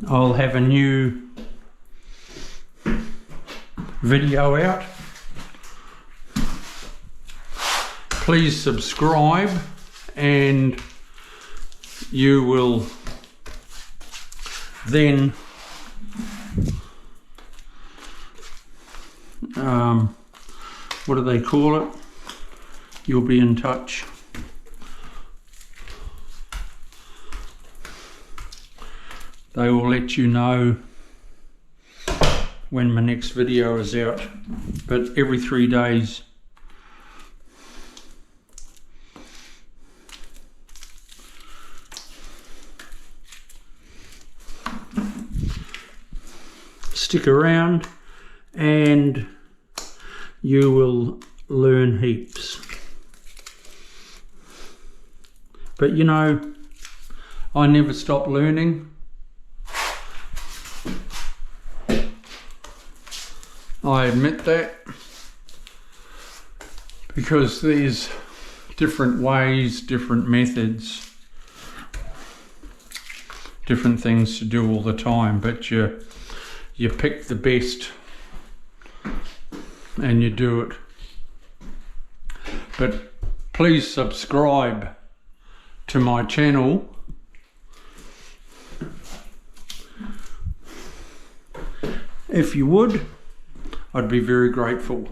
I'll have a new video out. Please subscribe and you will then what do they call it? You'll be in touch. They will let you know when my next video is out, but every 3 days. Stick around and you will learn heaps. But you know, I never stop learning. I admit that, because there's different ways, different methods, different things to do all the time, but you pick the best and you do it. But please subscribe to my channel. If you would, I'd be very grateful.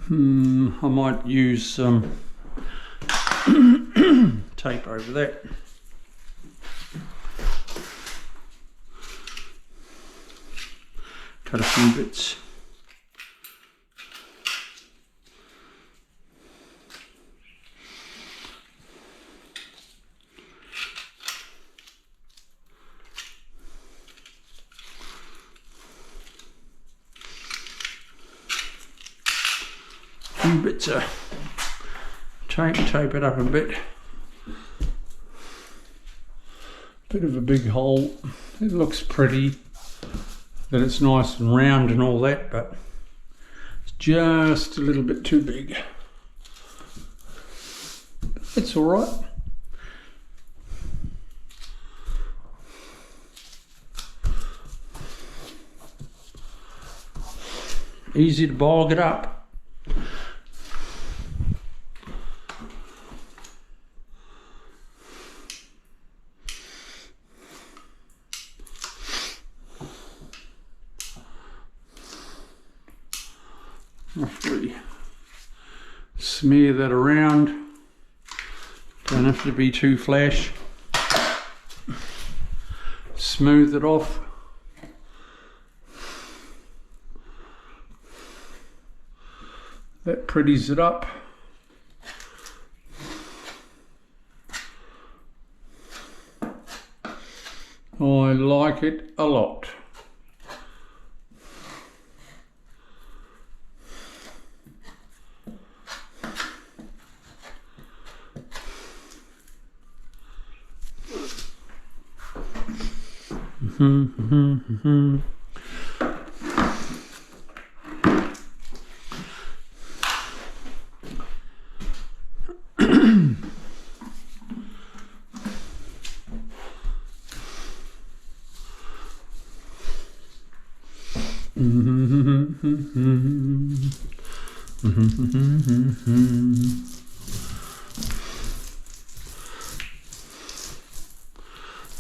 I might use some tape over that. Cut a few bits. Few bits of tape it up a bit. Bit of a big hole. It looks pretty, that it's nice and round and all that, but it's just a little bit too big. It's all right. Easy to bog it up. Roughly smear that around. Don't have to be too flash. Smooth it off. That pretties it up. I like it a lot.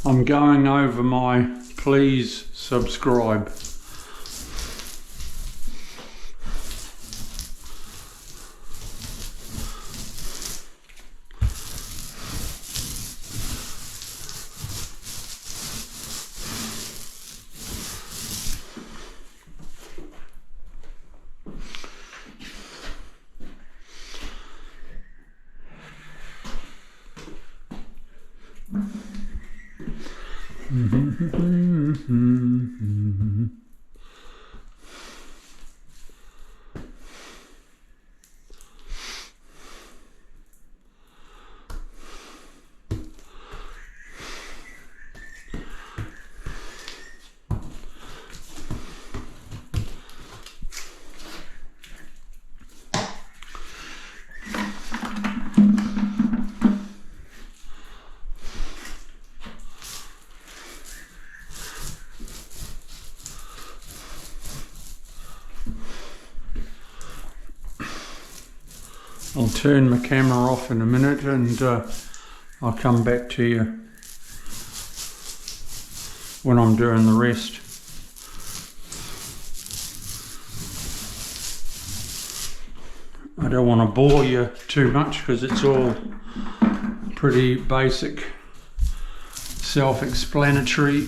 I'm going over my please subscribe. I'll turn my camera off in a minute and I'll come back to you when I'm doing the rest. I don't want to bore you too much because it's all pretty basic, self-explanatory.